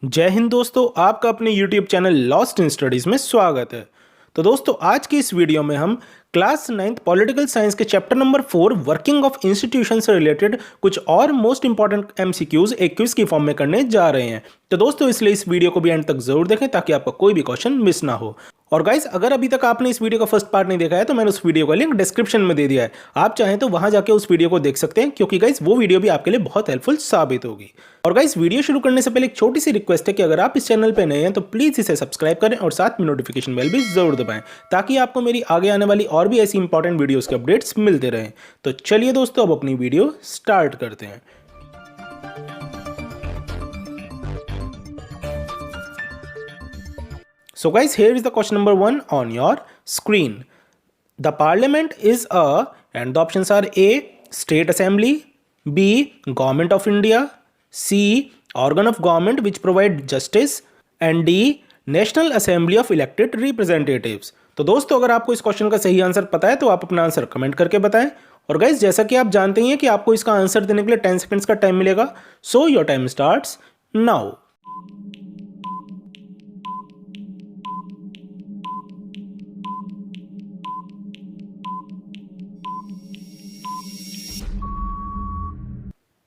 जय हिंद दोस्तों, आपका अपने YouTube channel lost in studies में स्वागत है। तो दोस्तों, आज की इस वीडियो में हम क्लास 9th पॉलिटिकल साइंस के chapter number 4 working of institution से रिलेटेड कुछ और मोस्ट इंपॉर्टेंट MCQs एक क्विज की फॉर्म में करने जा रहे हैं। तो दोस्तों, इसलिए इस वीडियो को भी एंड तक जरूर देखें ताकि आपका कोई भी क्वेश्चन मिस ना हो। और गाइस, अगर अभी तक आपने इस वीडियो का फर्स्ट पार्ट नहीं देखा है तो मैंने उस वीडियो का लिंक डिस्क्रिप्शन में दे दिया है। आप चाहें तो वहां जाके उस वीडियो को देख सकते हैं, क्योंकि गाइस वो वीडियो भी आपके लिए बहुत हेल्पफुल साबित होगी। और गाइस, वीडियो शुरू करने से पहले एक छोटी सी रिक्वेस्ट है कि अगर आप इस चैनल पे नए हैं तो प्लीज इसे सब्सक्राइब करें और साथ में नोटिफिकेशन बेल भी जरूर दबाएं, ताकि आपको मेरी आगे आने वाली और भी ऐसी इंपॉर्टेंट वीडियोस के अपडेट्स मिलते रहें। तो चलिए दोस्तों, अब अपनी वीडियो स्टार्ट करते हैं। So guys, here is the question number 1 on your screen. The parliament is and the options are A, state assembly, B, government of India, C, organ of government which provide justice, and D, national assembly of elected representatives. तो दोस्तों, अगर आपको इस question का सही answer पता है तो आप अपना आंसर कमेंट करके बताएं। और गाइज, जैसा कि आप जानते ही हैं कि आपको इसका आंसर देने के लिए 10 सेकंड्स का टाइम मिलेगा। So your time starts now.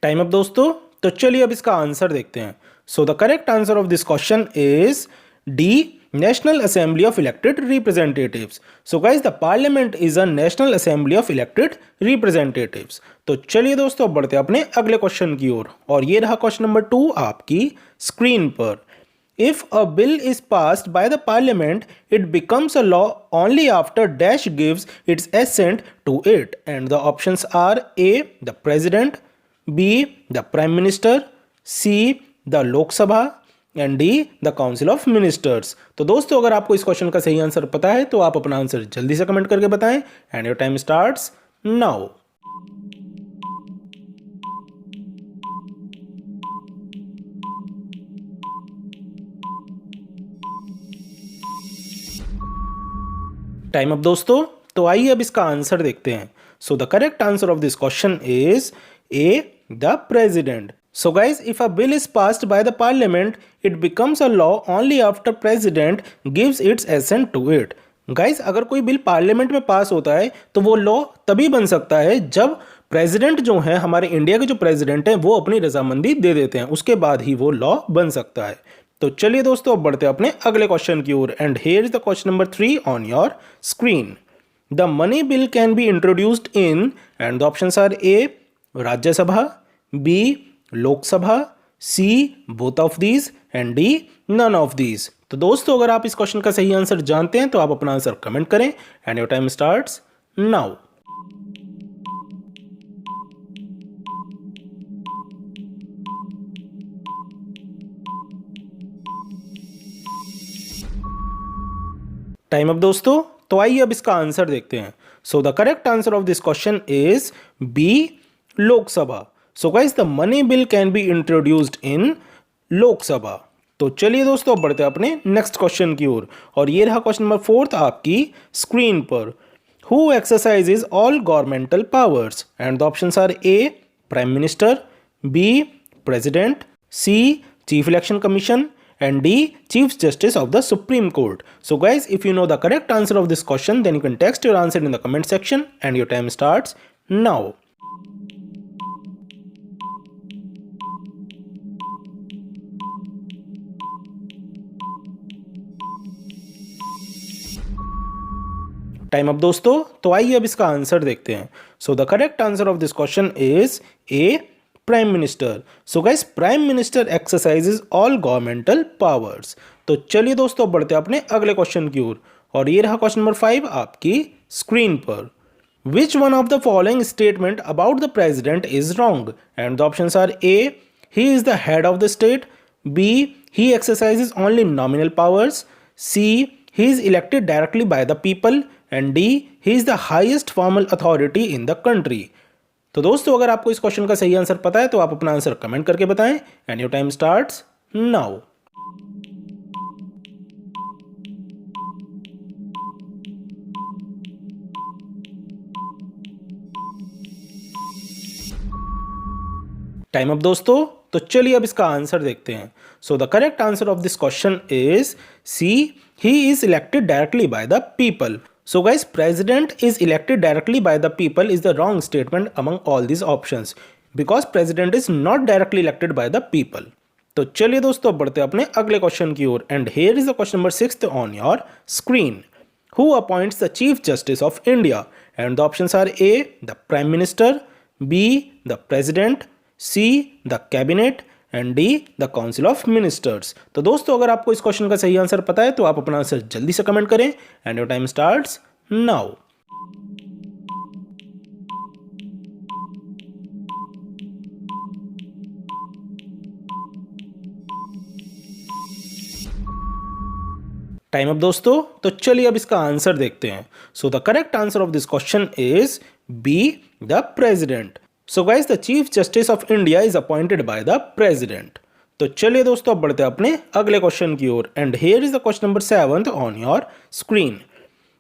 Time up दोस्तों। तो चलिए अब इसका आंसर देखते हैं। So the correct answer of this question is D, national assembly of elected representatives. So guys, the parliament is a national assembly of elected representatives. तो चलिए दोस्तों, अब बढ़ते हैं अपने अगले क्वेश्चन की ओर। और ये रहा क्वेश्चन नंबर 2 आपकी स्क्रीन पर। If a bill is passed by the parliament, it becomes a law only after dash gives its assent to it. And the options are A, the president, B, the prime minister, C, the Lok Sabha, and D, the council of ministers. तो दोस्तों, अगर आपको इस question का सही answer पता है तो आप अपना आंसर जल्दी से कमेंट करके बताएं। And your time starts now. Time up दोस्तों। तो आइए अब इसका आंसर देखते हैं। So the correct answer of this question is A, the president. So guys, if a bill is passed by the parliament, it becomes a law only after president gives its assent to it. Guys, अगर कोई bill parliament में पास होता है तो वो law तभी बन सकता है जब प्रेसिडेंट जो है, हमारे इंडिया के जो प्रेसिडेंट हैं, वो अपनी रजामंदी दे देते हैं। उसके बाद ही वो लॉ बन सकता है। तो चलिए दोस्तों, अब बढ़ते हैं अपने अगले क्वेश्चन की ओर। And here is the question number 3 on your screen. The money bill can be introduced in, and the options are A, Rajya Sabha, B, Lok Sabha, C, both of these, and D, none of these. तो दोस्तों, अगर आप इस question का सही answer जानते हैं तो आप अपना आंसर कमेंट करें। And your time starts now. Time up दोस्तों। तो आइए अब इसका आंसर देखते हैं। So the correct answer of this question is B, Lok Sabha. So guys, the money bill can be introduced in Lok Sabha. तो चलिए दोस्तों, अब बढ़ते हैं अपने नेक्स्ट क्वेश्चन की ओर। और ये रहा क्वेश्चन नंबर 4 आपकी स्क्रीन पर। Who exercises all governmental powers? And the options are A, prime minister, B, president, C, chief election commission, and D, Chief Justice of the Supreme Court. So guys, if you know the correct answer of this question, then you can text your answer in the comment section, and your time starts now. Time up दोस्तों। तो आइए अब इसका answer देखते हैं। So the correct answer of this question is A, prime minister. So guys, prime minister exercises all governmental powers. तो चलिए दोस्तों, बढ़ते हैं अपने अगले क्वेश्चन की ओर। और ये रहा क्वेश्चन नंबर 5 आपकी स्क्रीन पर। Which one of the following statement about the president is wrong? And the options are A, he is the head of the state, B, he exercises only nominal powers, C, he is elected directly by the people, and D, he is the highest formal authority in the country. तो दोस्तों, अगर आपको इस question का सही answer पता है तो आप अपना आंसर कमेंट करके बताएं। And your time starts now. Time up दोस्तों। तो चलिए अब इसका आंसर देखते हैं। So the correct answer of this question is C, he is elected directly by the people. So guys, president is elected directly by the people is the wrong statement among all these options because president is not directly elected by the people. तो चलिए दोस्तों बढ़ते हैं अपने अगले question की ओर and here is the question number 6 on your screen. Who appoints the Chief Justice of India? And the options are A, the Prime Minister, B, the President, C, the Cabinet and D, the Council of Ministers. तो दोस्तों अगर आपको इस question का सही answer पता है तो आप अपना आंसर जल्दी से कमेंट करें and your time starts now. Time up दोस्तों, तो चलिए अब इसका आंसर देखते हैं। So the correct answer of this question is B, the president. So guys, the chief justice of India is appointed by the president. तो चलिए दोस्तों अब बढ़ते हैं अपने अगले क्वेश्चन की ओर and here is the question number 7 on your screen.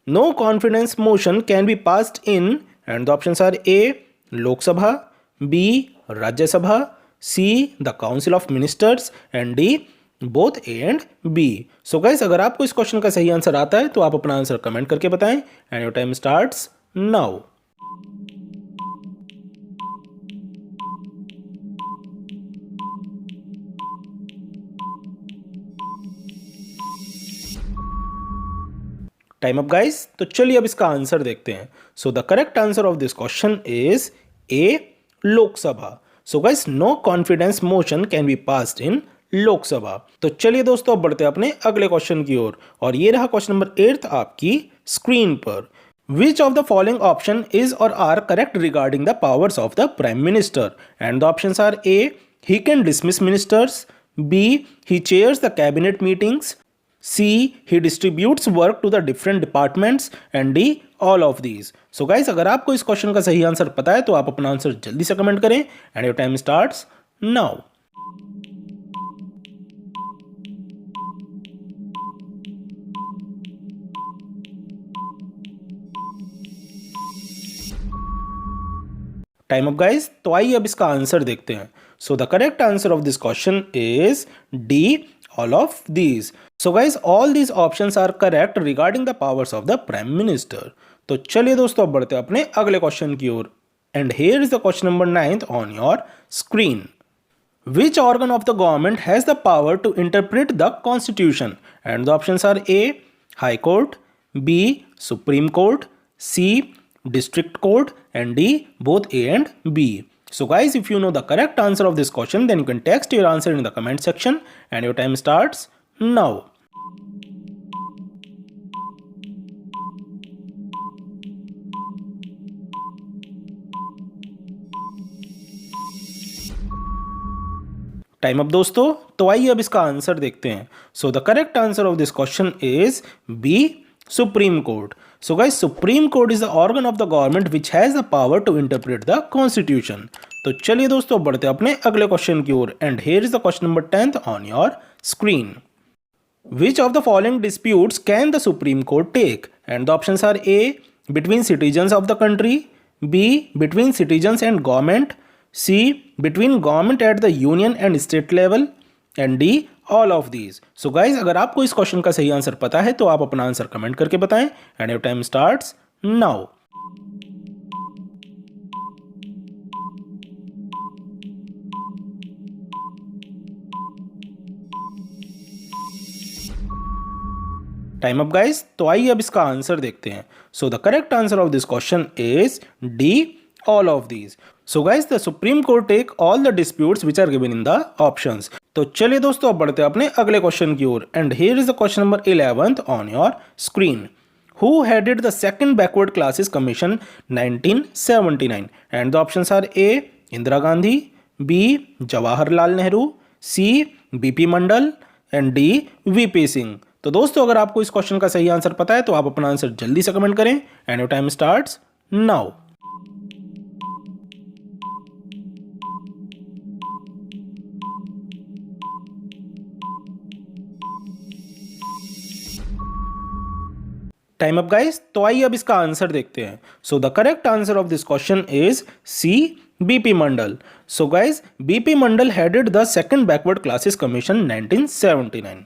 No confidence motion can be passed in and the options are A, Lok Sabha, B, Rajya Sabha, C, the council of ministers and D, both A and B. So guys, अगर आपको इस question का सही answer आता है तो आप अपना आंसर कमेंट करके बताएं and your time starts now. Time up guys, तो चलिए अब इसका आंसर देखते हैं। So the correct answer of this question is A, Lok Sabha. So guys, no confidence motion can be passed in Lok Sabha. तो चलिए दोस्तों अब बढ़ते हैं अपने अगले क्वेश्चन की ओर और ये रहा क्वेश्चन नंबर 8 आपकी स्क्रीन पर। Which of the following option is or are correct regarding the powers of the prime minister and the options are A, he can dismiss ministers, B, he chairs the cabinet meetings, C, he distributes work to the different departments and D, all of these. So guys, अगर आपको इस question का सही answer पता है तो आप अपना आंसर जल्दी से कमेंट करें and your time starts now. Time up guys, तो आइए अब इसका आंसर देखते हैं। So the correct answer of this question is D, all of these. So guys, all these options are correct regarding the powers of the prime minister. तो चलिए दोस्तों अब बढ़ते हैं अपने अगले क्वेश्चन की ओर and here is the question number 9 on your screen. Which organ of the government has the power to interpret the constitution? And the options are A, High Court, B, Supreme Court, C, District Court and D, both A and B. So guys, if you know the correct answer of this question, then you can text your answer in the comment section and your time starts now. Time up दोस्तों, तो आइए अब इसका answer देखते हैं। So the correct answer of this question is B, supreme court. So guys, Supreme Court is the organ of the government which has the power to interpret the constitution. तो चलिए दोस्तों बढ़ते हैं अपने अगले क्वेश्चन की ओर and here is the question number 10 on your screen. Which of the following disputes can the Supreme Court take? And the options are A, between citizens of the country, B, between citizens and government, C, between government at the union and state level and D, all of these. So guys, अगर आपको इस question का सही answer पता है तो आप अपना आंसर कमेंट करके बताएं and your time starts now. Time up guys, तो आइए अब इसका आंसर देखते हैं। So the correct answer of this question is D, all of these. So guys, the Supreme Court take all the disputes which are given in the options. तो चलिए दोस्तों अब बढ़ते हैं अपने अगले क्वेश्चन की ओर and here is the question number 11 on your screen. Who headed the second backward classes commission 1979? And the options are A, Indira Gandhi, B, Jawaharlal Nehru, C, BP Mandal and D, VP Singh. तो दोस्तों अगर आपको इस question का सही answer पता है तो आप अपना आंसर जल्दी से कमेंट करें and your time starts now. Time up guys, तो आइए अब इसका आंसर देखते हैं। So the correct answer of this question is C, BP Mandal. So guys, BP Mandal headed the second backward classes commission 1979.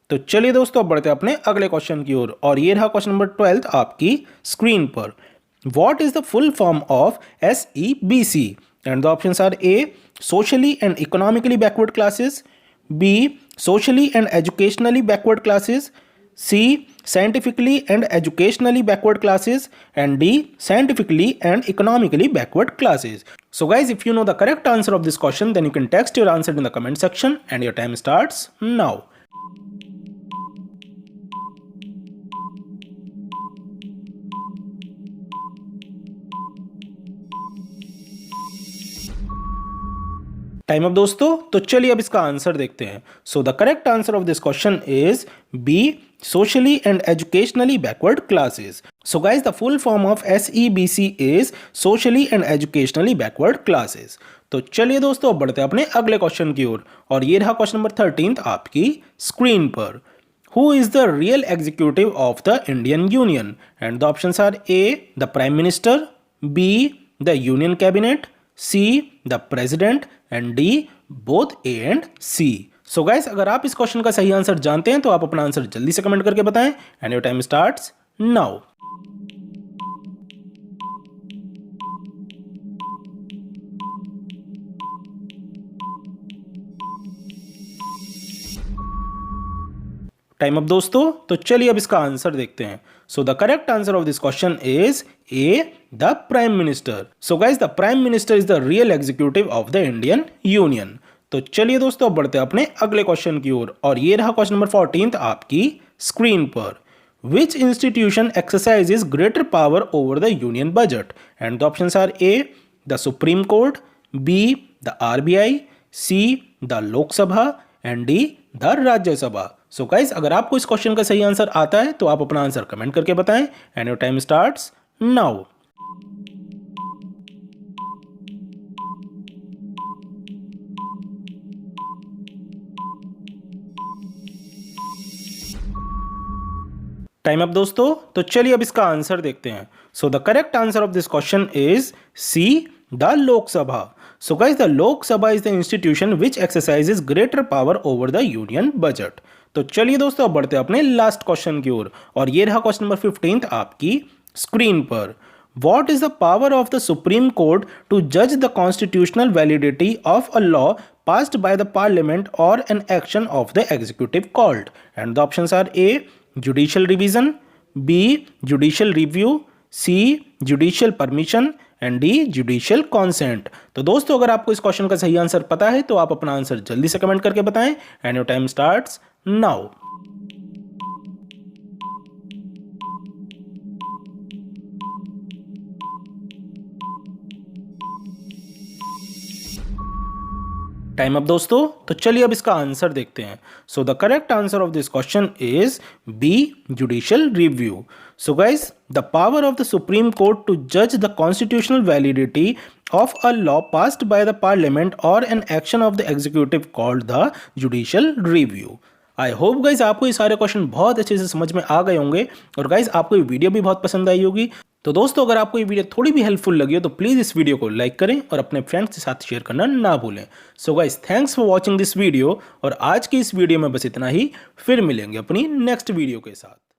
तो चलिए दोस्तों अब बढ़ते हैं अपने अगले क्वेश्चन की ओर और ये रहा क्वेश्चन नंबर 12 आपकी स्क्रीन पर. What is the full form of SEBC? And the options are A. Socially and economically backward classes. B. Socially and educationally backward classes. C. Scientifically and educationally backward classes. And D. Scientifically and economically backward classes. So guys, if you know the correct answer of this question, then you can text your answer in the comment section and your time starts now. Time up दोस्तों, तो चलिए अब इसका answer देखते हैं. So the correct answer of this question is B, socially and educationally backward classes. So guys, the full form of SEBC is socially and educationally backward classes. तो चलिए दोस्तों अब बढ़ते हैं अपने अगले क्वेश्चन की ओर और ये रहा क्वेश्चन नंबर 13 आपकी स्क्रीन पर. Who is the real executive of the Indian Union? And the options are A. the Prime Minister, B. the Union Cabinet, C. the President and D. both A and C. So guys, अगर आप इस question का सही answer जानते हैं तो आप अपना आंसर जल्दी से कमेंट करके बताएं and your time starts now. Time up दोस्तों, तो चलिए अब इसका आंसर देखते हैं. So the correct answer of this question is A, the prime minister. So guys, the prime minister is the real executive of the Indian union. तो चलिए दोस्तों अब बढ़ते हैं अपने अगले क्वेश्चन की ओर और ये रहा क्वेश्चन नंबर 14 आपकी स्क्रीन पर. Which institution exercises greater power over the union budget? And the options are A. the Supreme Court, B. the RBI, C. the Lok Sabha and D. the Rajya Sabha. So guys, अगर आपको इस question का सही answer आता है तो आप अपना आंसर कमेंट करके बताएं and your time starts now. Time up दोस्तों, तो चलिए अब इसका आंसर देखते हैं. So the correct answer of this question is C, the Lok Sabha. So guys, the Lok Sabha is the institution which exercises greater power over the union budget. तो चलिए दोस्तों अब बढ़ते हैं अपने लास्ट क्वेश्चन की ओर और ये रहा क्वेश्चन नंबर 15 आपकी स्क्रीन पर. What is the power of the Supreme Court to judge the constitutional validity of a law passed by the Parliament or an action of the executive called? And the options are A. judicial revision, B. judicial review, C. judicial permission and D. judicial consent. तो दोस्तों अगर आपको इस question का सही answer पता है तो आप अपना आंसर जल्दी से कमेंट करके बताएं and your time starts now. Time up दोस्तों, तो चलिए अब इसका आंसर देखते हैं. So the correct answer of this question is B, judicial review. So guys, the power of the supreme court to जज the constitutional validity of a law passed by the parliament or an action of the executive called the judicial review. I hope guys आपको ये सारे question बहुत अच्छे से समझ में आ गए होंगे और गाइज आपको ये वीडियो भी बहुत पसंद आई होगी. तो दोस्तों अगर आपको ये वीडियो थोड़ी भी हेल्पफुल लगी हो तो प्लीज़ इस वीडियो को लाइक करें और अपने फ्रेंड्स के साथ शेयर करना ना भूलें. So guys thanks for watching this video और आज की इस वीडियो में बस इतना ही. फिर मिलेंगे अपनी नेक्स्ट वीडियो के साथ.